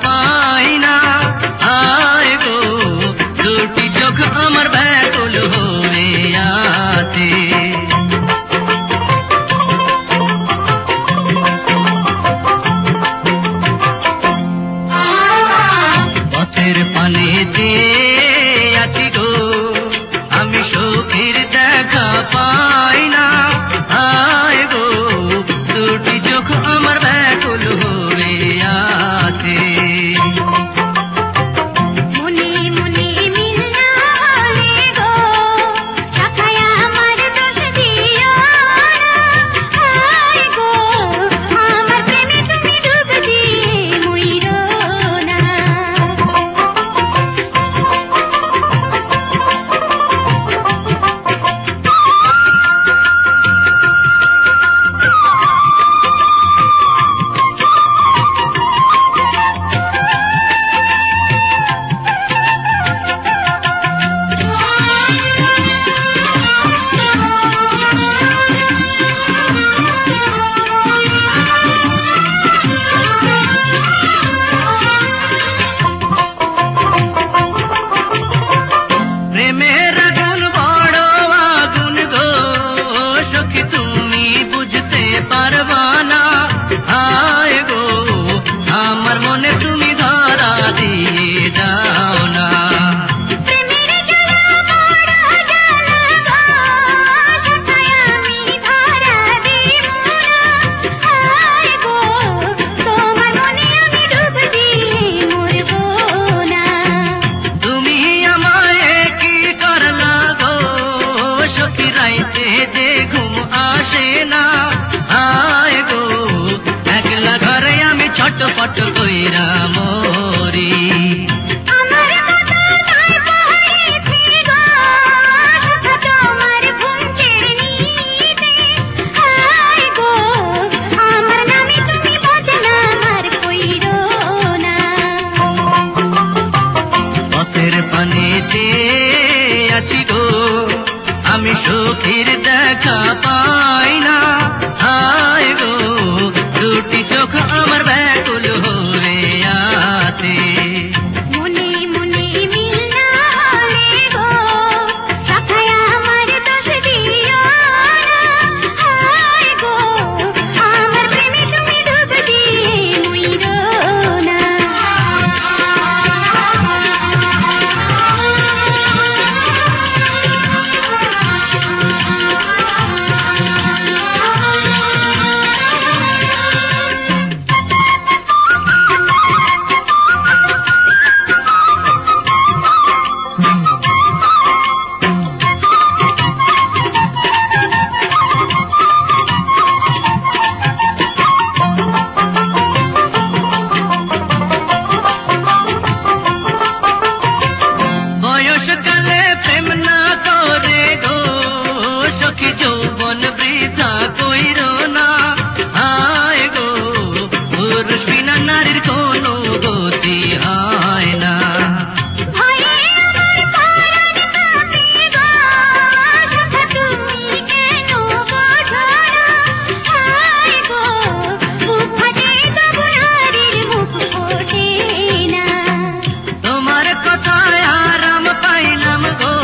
পাই না। আয় গো দুটি চোখ আমার ব্যাকুল হয়ে আছে। পথের পানেতে আছি গো আমি সুখের দেখা পাই না। আয় গো দুটি চোখ আমার ব্যাকুল হয়ে আছে। তুমি বুঝতে পারবা না। আয় গো আমার মনে তুমি ধরা দিয়ে যাও না। তুমি আমায় কি করলা গো সখী রাইতে যে ঘুম আসে না। আয় গো একলা ঘরে আমি ছটফট কইরা মরি। পথের পানেতে আছি গো আমি সুখের দেখা পাই না। আয় গো দুটি চোখ আমার ব্যাকুল হয়ে আছে। বয়সকালে প্রেম না করে গো সখী যৌবন বৃথা কইর না। আয় গো পুরুষ বিনা নারীর কোনো গতি হয় না। তোমার কথায় আরাম পাইলাম গো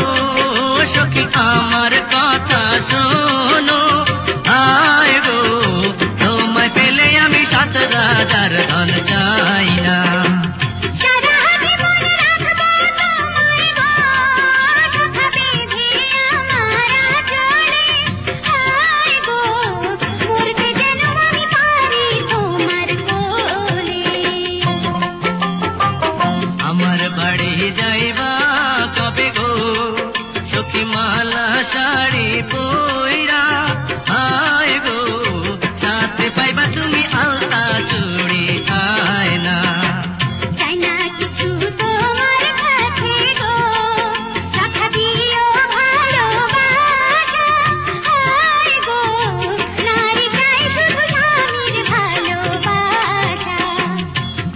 সখী আমার কথা শোনো। আয় গো তোমায় পেলে আমি 7,000 ধন চাই না। আমার বাড়ি যাইবা কবে গো সখী মালা শাড়ি পইরা। আয় গো সাথে পাইবা তুমি আলতা চুড়ি আয় না।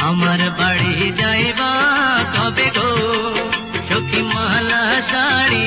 আমার বাড়ি যাইবা কবে গো সখী মালা শাড়ি